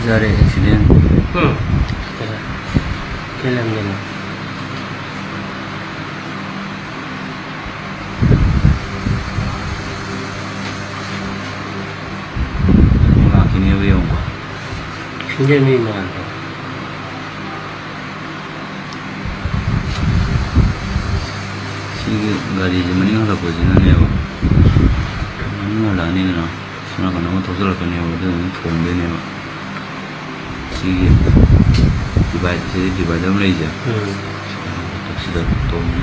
ꯐꯖꯔꯦ ꯑꯦꯛꯁꯤꯗꯦꯟ ꯀꯩꯂꯝꯗꯅꯣ ꯂꯥꯛꯈꯤꯅꯦꯕ ꯌꯦꯡꯉꯨꯀꯣ ꯁꯤꯡꯖꯃꯩ ꯃꯥꯟꯕ ꯁꯤꯒꯤ ꯒꯥꯔꯤꯁꯦ ꯃꯅꯤꯡ ꯍꯜꯂꯛꯄꯁꯤꯅꯅꯦꯕ ꯃꯅꯤꯡ ꯍꯜꯂꯛꯑꯅꯤꯗꯅ ꯁꯤ ꯅꯥꯀꯟ ꯑꯃ ꯊꯧꯖꯤꯜꯂꯛꯀꯅꯦꯕ ꯑꯗꯨꯗꯨꯅ ꯊꯣꯡꯗꯣꯏꯅꯦꯕ ꯁꯤꯒꯤ ꯁꯤꯗꯤ ꯗꯤꯚꯥꯏꯗꯔ ꯑꯃ ꯂꯩꯁꯦ ꯁꯤꯗ ꯇꯣꯡꯉꯦ